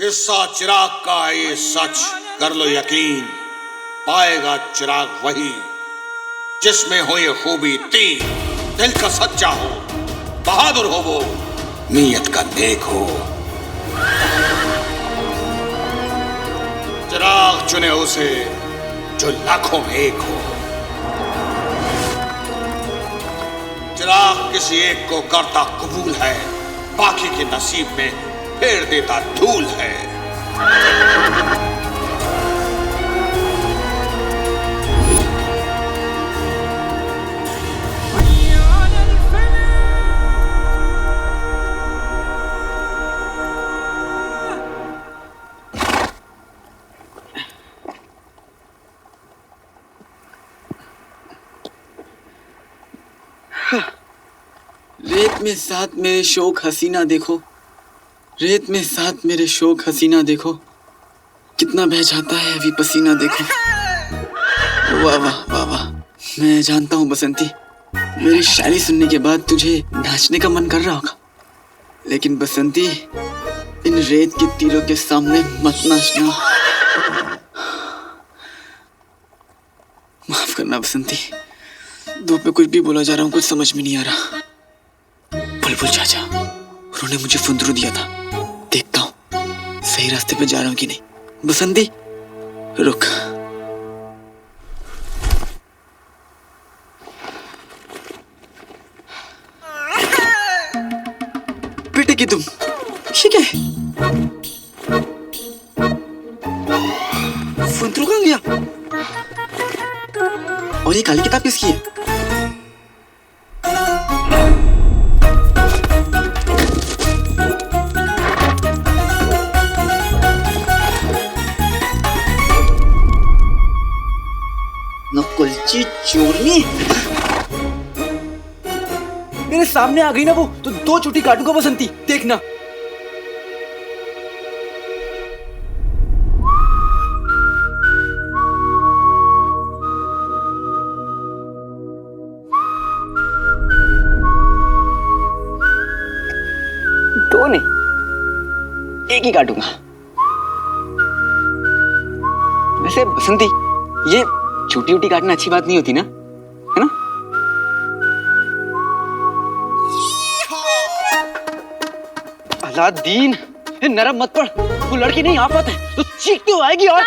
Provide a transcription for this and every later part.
किस्सा चिराग का है ये सच, कर लो यकीन, पाएगा चिराग वही जिसमें हो ये खूबी तीन, दिल का सच्चा हो, बहादुर हो वो, नीयत का नेक हो। चिराग चुने उसे जो लाखों में एक हो। चिराग किसी एक को करता कबूल है, बाकी के नसीब में फेर देता धूल है। रेत में साथ मेरे शौक हसीना देखो, रेत में साथ मेरे शौक हसीना देखो, कितना बह जाता है अभी पसीना देखो। वाह वाह वाह वाह। मैं जानता हूँ बसंती, मेरी शायरी सुनने के बाद तुझे नाचने का मन कर रहा होगा, लेकिन बसंती इन रेत के तीरों के सामने मत नाचना। माफ करना बसंती, धूप में कुछ भी बोला जा रहा हूँ, कुछ समझ में नहीं आ रहा। बुलबुल चाचा, उन्होंने मुझे फुंदरू दिया था, देखता हूँ सही रास्ते पे जा रहा हूँ कि नहीं। बसंती रुक। बेटे की तुम ये क्या है? फुंदरू कहाँ गया? और ये काली किताब किसकी है? नकुलची चोरनी मेरे सामने आ गई ना वो, तो दो चुटी काटूंगा बसंती, देखना। दो नहीं, एक ही काटूंगा। वैसे बसंती, ये छोटी छोटी काटना अच्छी बात नहीं होती ना, है ना? अलादीन, नरम मत पड़, वो लड़की नहीं आफत है, तो चीखती हुई आएगी और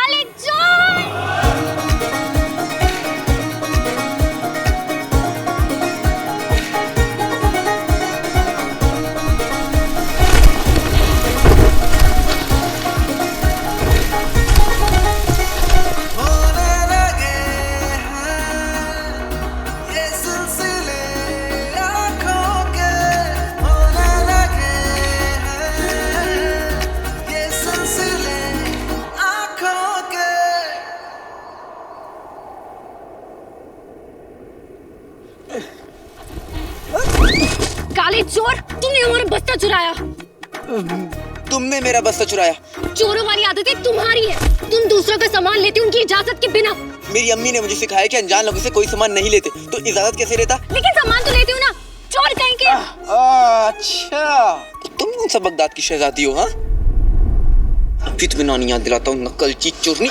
काले चोर, तुमने हमारा बस्ता चुराया। तुमने मेरा बस्ता चुराया। चोरों वाली आदतें तुम्हारी है, तुम दूसरों का सामान लेते उनकी इजाजत के बिना। मेरी अम्मी ने मुझे सिखाया कि अनजान लोगों से कोई सामान नहीं लेते, तो इजाजत कैसे लेता? लेकिन सामान तो लेती हूँ ना, चोर कहीं के। अच्छा, तुम कौन सा बगदाद की शहजादी हो? हाँ, अभी तुम्हें नानी याद दिलाता हूँ, नकलची चोरनी।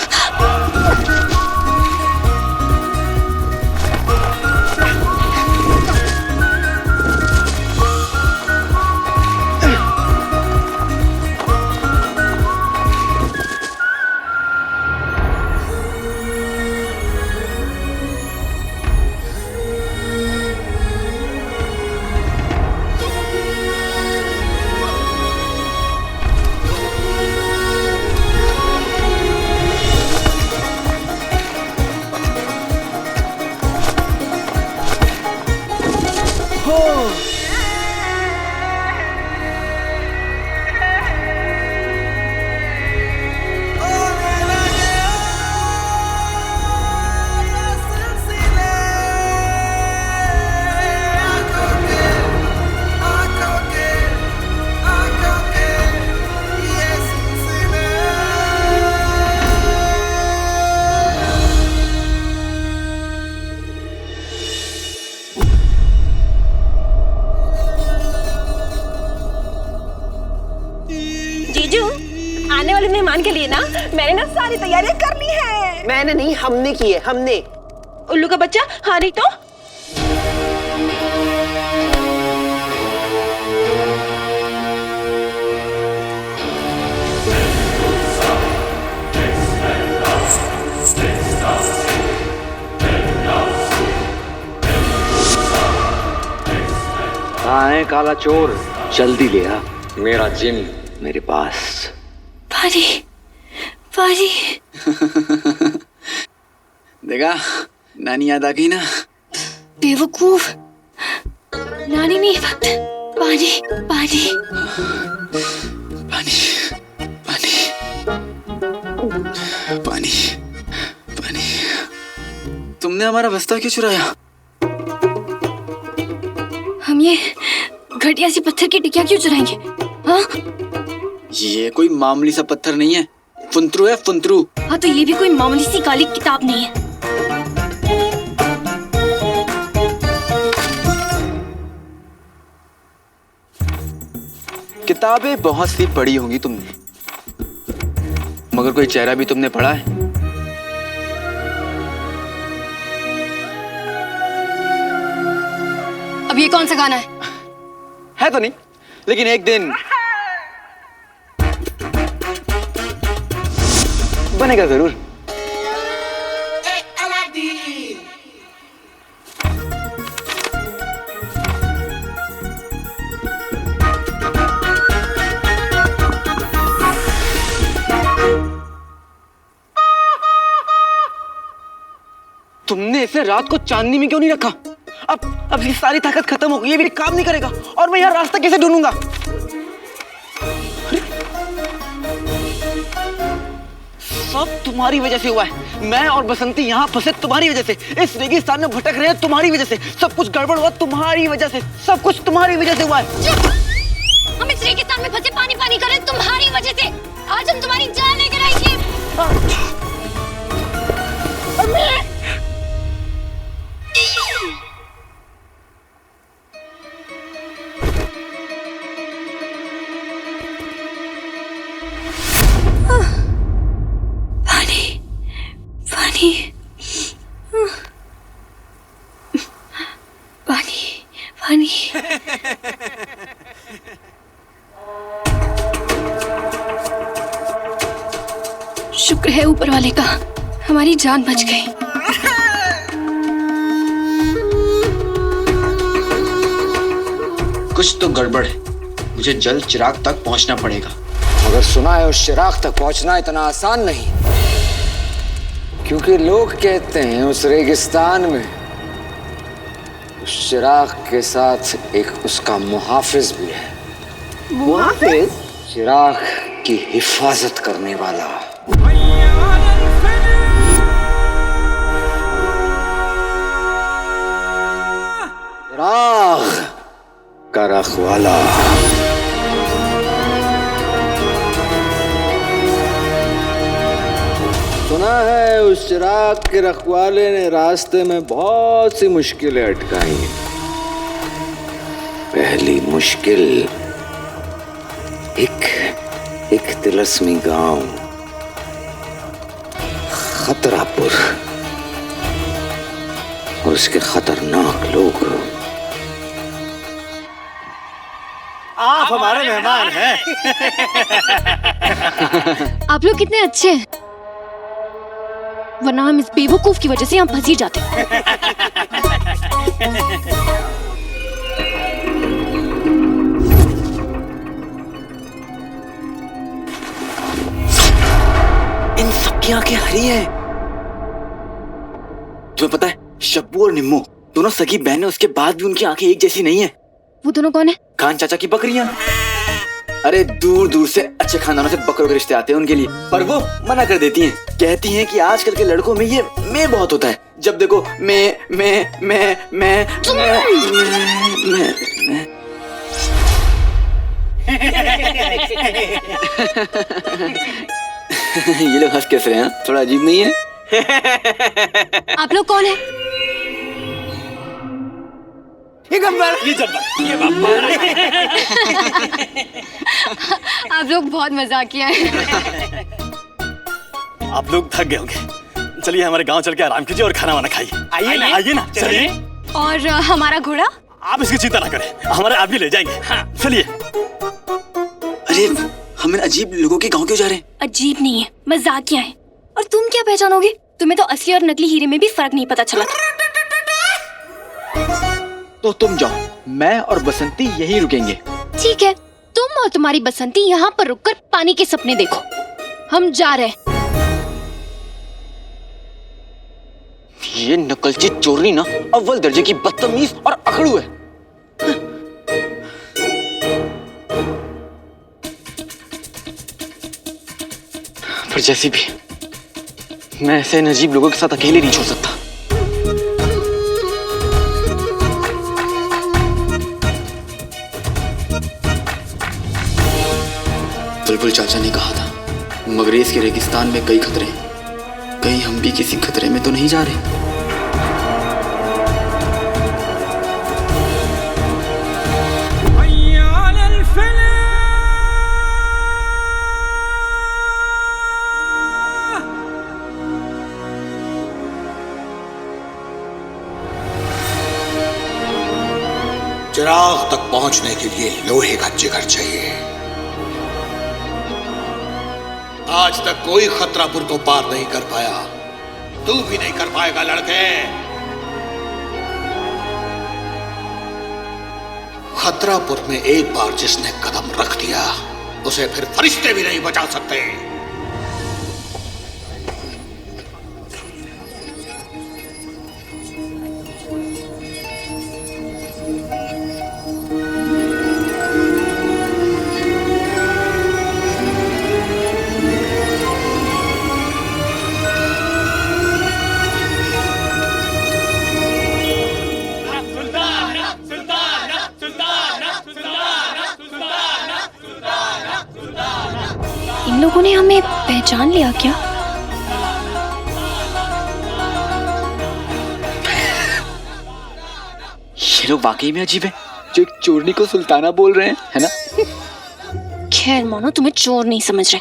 वाले मेहमान के लिए ना मैंने ना सारी तैयारियां कर ली है। मैंने नहीं, हमने की है, हमने। उल्लू का बच्चा, हाँ नहीं तो। कहाँ है काला चोर? जल्दी ले आ, मेरा जिन मेरे पास। पानी पानी। देखा, नानी याद आ गई ना। बेवकूफ, नानी नहीं, पानी पानी पानी पानी पानी पानी। तुमने हमारा बस्ता क्यों चुराया? हम ये घटिया सी पत्थर की टिकिया क्यों चुराएंगे? हाँ, ये कोई मामूली सा पत्थर नहीं है, फुंतरू है, फुंतरू। हाँ तो ये भी कोई मामूली सी काली किताब नहीं है। किताबें बहुत सी पढ़ी होंगी तुमने, मगर कोई चेहरा भी तुमने पढ़ा है? अब ये कौन सा गाना है? है तो नहीं, लेकिन एक दिन बनेगा जरूर। तुमने इसे रात को चांदनी में क्यों नहीं रखा? अब ये सारी ताकत खत्म हो गई, ये भी काम नहीं करेगा और मैं यहाँ रास्ता कैसे ढूंढूंगा? सब तुम्हारी वजह से हुआ है। मैं और बसंती यहाँ फंसे तुम्हारी वजह से, इस रेगिस्तान में भटक रहे हैं तुम्हारी वजह से, सब कुछ गड़बड़ हुआ तुम्हारी वजह से, सब कुछ तुम्हारी वजह से हुआ है। हम इस रेगिस्तान में फंसे पानी पानी कर रहे हैं तुम्हारी वजह से। आज हम तुम्हारी जान लेकर आएंगे। पानी पानी पानी पानी। शुक्र है ऊपर वाले का, हमारी जान बच गई। कुछ तो गड़बड़ है, मुझे जल्द चिराग तक पहुंचना पड़ेगा। मगर सुना है उस चिराग तक पहुंचना इतना आसान नहीं, क्योंकि लोग कहते हैं उस रेगिस्तान में उस चिराग के साथ एक उसका मुहाफिज भी है। मुहाफिज? चिराग की हिफाजत करने वाला। चिराग का रखवाला। सुना है उस चिराग के रखवाले ने रास्ते में बहुत सी मुश्किलें अटकाई। पहली मुश्किल एक तिलस्मी गांव खतरापुर और उसके खतरनाक लोग। आप हमारे मेहमान हैं। आप लोग कितने अच्छे हैं, वरना हम इस बेवकूफ की वजह से यहाँ फंस ही जाते। इन सबकी आंखें हरी हैं। तुम्हें पता है, शब्बू और निम्मू दोनों सगी बहनें, उसके बाद भी उनकी आंखें एक जैसी नहीं है। वो दोनों कौन है? खान चाचा की बकरियां। अरे दूर दूर से अच्छे खानदानों से बकरों के रिश्ते आते हैं उनके लिए, पर वो मना कर देती हैं। कहती हैं कि आजकल के लड़कों में ये मैं बहुत होता है। जब देखो मैं ये लोग हंस कैसे रहे हैं? थोड़ा अजीब नहीं है? आप लोग कौन है? ये गब्बर, ये जब्बर, ये बाबा। आप लोग बहुत मजाकिया हैं। आप लोग थक गए होंगे, चलिए हमारे गांव चल के आराम कीजिए और खाना वाना खाइए। आइए ना चलिए। और हमारा घोड़ा? आप इसकी चिंता ना करें, हमारे आदमी ले जाएंगे। हाँ चलिए। अरे हम इन अजीब लोगों के गांव क्यों जा रहे हैं? अजीब नहीं है, मजाकिया है। और तुम क्या पहचानोगे? तुम्हें तो असली और नकली हीरे में भी फर्क नहीं पता चला। तो तुम जाओ, मैं और बसंती यहीं रुकेंगे। ठीक है, तुम और तुम्हारी बसंती यहाँ पर रुककर पानी के सपने देखो। हम जा रहे हैं। ये नकलची चोरनी ना अव्वल दर्जे की बदतमीज और अकड़ू है। पर जैसी भी, मैं ऐसे अजीब लोगों के साथ अकेले नहीं छोड़ सकता। बुलबुल चाचा ने कहा था, मगरेज के रेगिस्तान में कई खतरे हैं। कहीं हम भी किसी खतरे में तो नहीं जा रहे? चिराग तक पहुंचने के लिए लोहे का जिगर चाहिए। आज तक कोई खतरापुर को पार नहीं कर पाया, तू भी नहीं कर पाएगा लड़के। खतरापुर में एक बार जिसने कदम रख दिया, उसे फिर फरिश्ते भी नहीं बचा सकते। इन लोगों ने हमें पहचान लिया क्या? ये लोग वाकई में अजीब है, जो एक चोरनी को सुल्ताना बोल रहे हैं, है ना? खैर मानो तुम्हें चोर नहीं समझ रहे।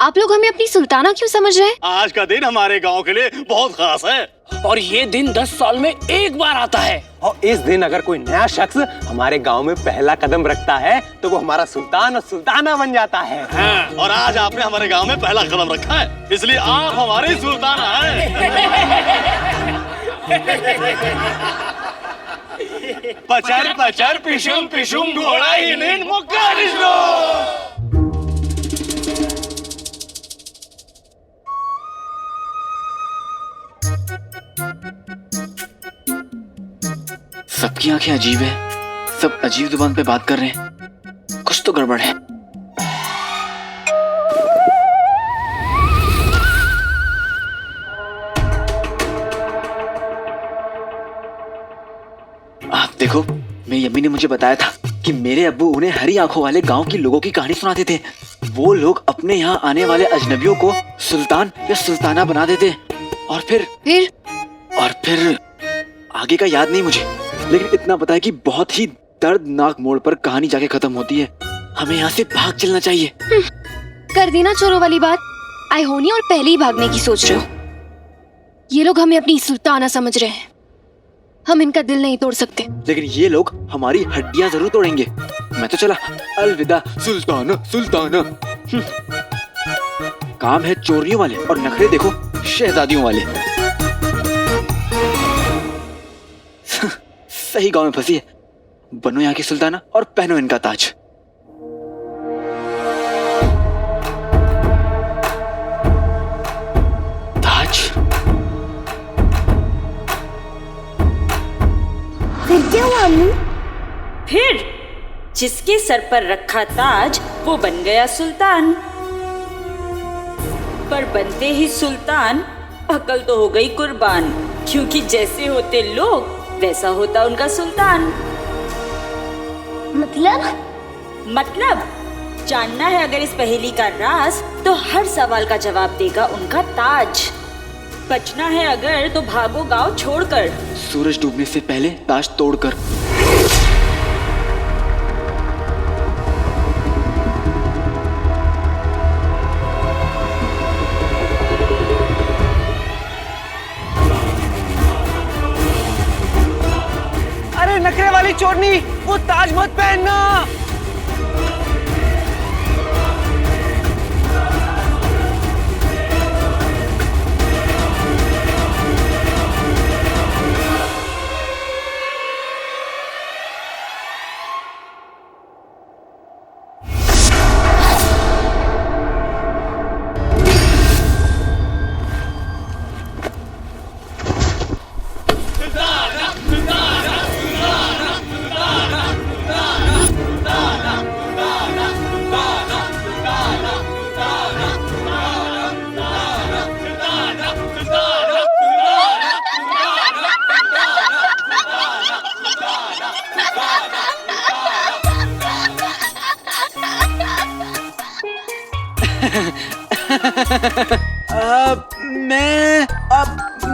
आप लोग हमें अपनी सुल्ताना क्यों समझ रहे हैं? आज का दिन हमारे गांव के लिए बहुत खास है और ये दिन 10 साल में एक बार आता है। और इस दिन अगर कोई नया शख्स हमारे गांव में पहला कदम रखता है तो वो हमारा सुल्तान और सुल्ताना बन जाता है। हाँ, और आज आपने हमारे गांव में पहला कदम रखा है, इसलिए आप हमारे सुल्ताना हैं। पचर पचर पिशुम पिशुम घोड़ा हिनिन मुक्कारिशो। सबकी आंखें अजीब है, सब अजीब जुबान पे बात कर रहे हैं। कुछ तो गड़बड़ है। आप देखो, मेरी अम्मी ने मुझे बताया था कि मेरे अब्बू उन्हें हरी आंखों वाले गांव के लोगों की कहानी सुनाते थे। वो लोग अपने यहाँ आने वाले अजनबियों को सुल्तान या सुल्ताना बना देते और फिर आगे का याद नहीं मुझे, लेकिन इतना पता है कि बहुत ही दर्दनाक मोड़ पर कहानी जाके खत्म होती है। हमें यहाँ से भाग चलना चाहिए। कर देना चोरों वाली बात। आई होनी और पहले ही भागने की सोच रहे हो। ये लोग हमें अपनी सुल्ताना समझ रहे हैं, हम इनका दिल नहीं तोड़ सकते। लेकिन ये लोग हमारी हड्डियां जरूर तोड़ेंगे। मैं तो चला, अलविदा सुल्ताना सुल्ताना। काम है चोरियों वाले और नखरे देखो शहजादियों वाले। सही गांव में फंसी है। बनो यहाँ की सुल्ताना और पहनो इनका ताज। ताज? फिर क्या हुआ अम्मी? फिर जिसके सर पर रखा ताज वो बन गया सुल्तान। पर बनते ही सुल्तान अकल तो हो गई कुर्बान, क्योंकि जैसे होते लोग वैसा होता उनका सुल्तान। मतलब जानना है अगर इस पहेली का राज, तो हर सवाल का जवाब देगा उनका ताज। बचना है अगर तो भागो गांव छोड़कर, सूरज डूबने से पहले ताज तोड़कर। नखरे वाली चोरनी, वो ताज मत पहनना।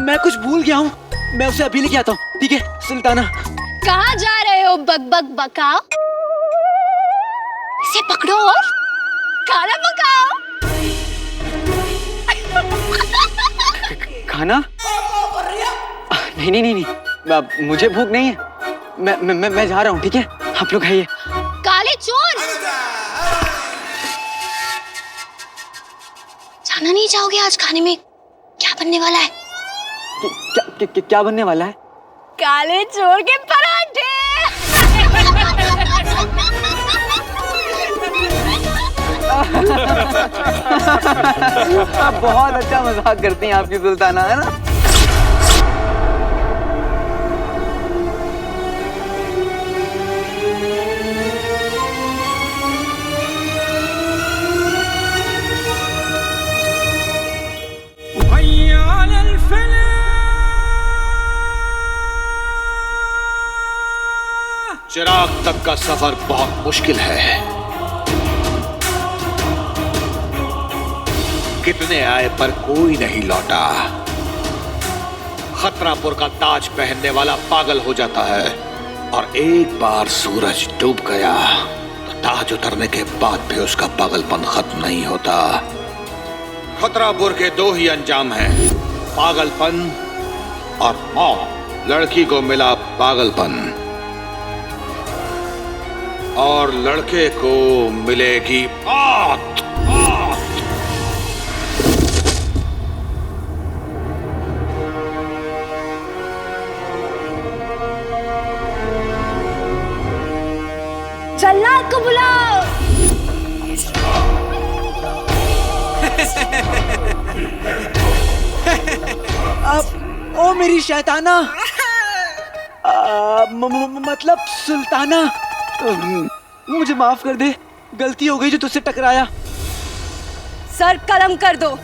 मैं कुछ भूल गया हूँ। मैं उसे अभी लेके आता हूँ, ठीक है सुल्ताना? कहाँ जा रहे हो बक बकाओ? इसे पकड़ो और खाना पकाओ। खाना? नहीं नहीं नहीं नहीं, मुझे भूख नहीं है। मैं जा रहा हूँ, ठीक है? आप लोग खाइए। काले चोर, जाना नहीं चाहोगे आज खाने में क्या बनने वाला है? क्या बनने वाला है? काले चोर के पराठे। आप बहुत अच्छा मजाक करती हैं आपकी सुल्ताना, है ना? चिराग तक का सफर बहुत मुश्किल है। कितने आए पर कोई नहीं लौटा। खतरापुर का ताज पहनने वाला पागल हो जाता है और एक बार सूरज डूब गया तो ताज उतरने के बाद भी उसका पागलपन खत्म नहीं होता। खतरापुर के दो ही अंजाम हैं, पागलपन और मौत। लड़की को मिला पागलपन और लड़के को मिलेगी मौत। जल्लाद को बुलाओ। ओ मेरी शैताना, मतलब सुल्ताना, मुझे माफ कर दे, गलती हो गई जो तुझसे टकराया। सर कलम कर दो।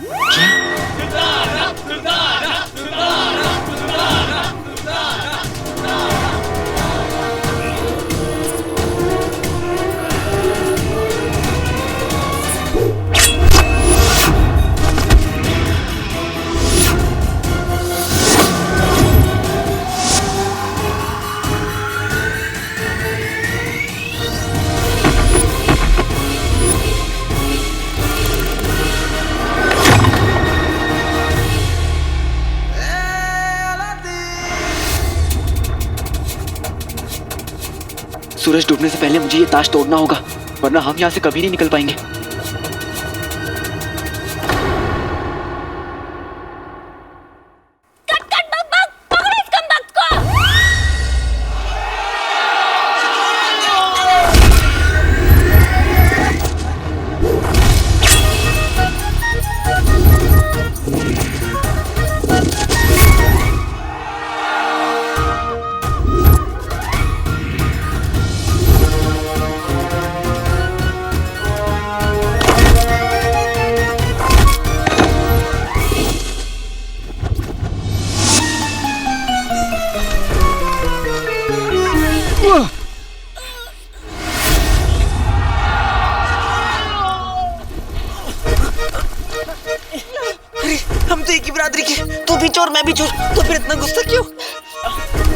सूरज डूबने से पहले मुझे ये ताश तोड़ना होगा, वरना हम यहाँ से कभी नहीं निकल पाएंगे। हम तो एक ही बिरादरी के, तू भी चोर मैं भी चोर, तो फिर इतना गुस्सा क्यों?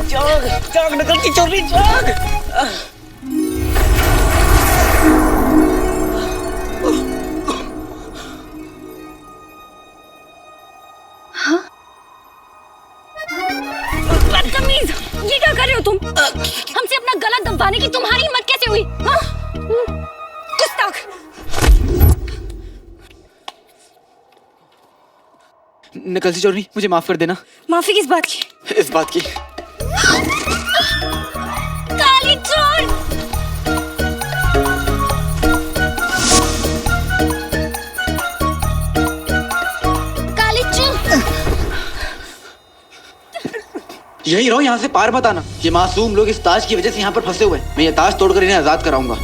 जाग जाग नकल की चोरी, जाग। बदतमीज, ये क्या कर रहे हो तुम? हमसे छुपाने की तुम्हारी हिम्मत कैसे हुई? हाँ? गुस्ताख! नकलची चोरनी, मुझे माफ कर देना। माफी किस बात की? इस बात की। काली चोर! काली चोर! यही रहो, यहाँ से पार मत आना। ये मासूम लोग इस ताज की वजह से यहाँ पर फंसे हुए हैं। मैं ये ताज तोड़कर इन्हें आजाद कराऊंगा।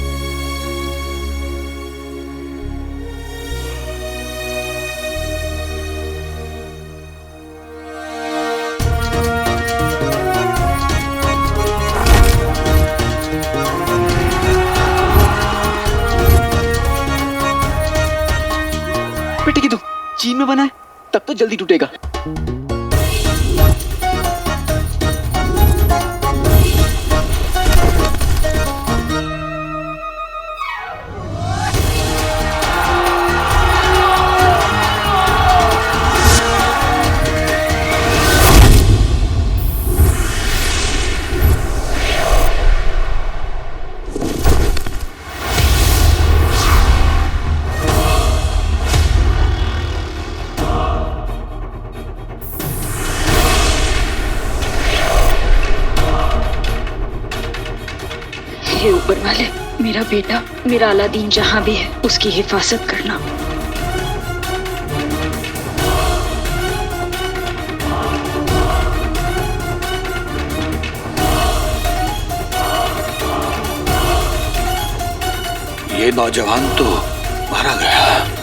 बेटे की तू चीन में बना है, तब तो जल्दी टूटेगा। हे ऊपर वाले, मेरा बेटा, मेरा अलादीन जहाँ भी है उसकी हिफाजत करना। ये नौजवान तो मारा गया।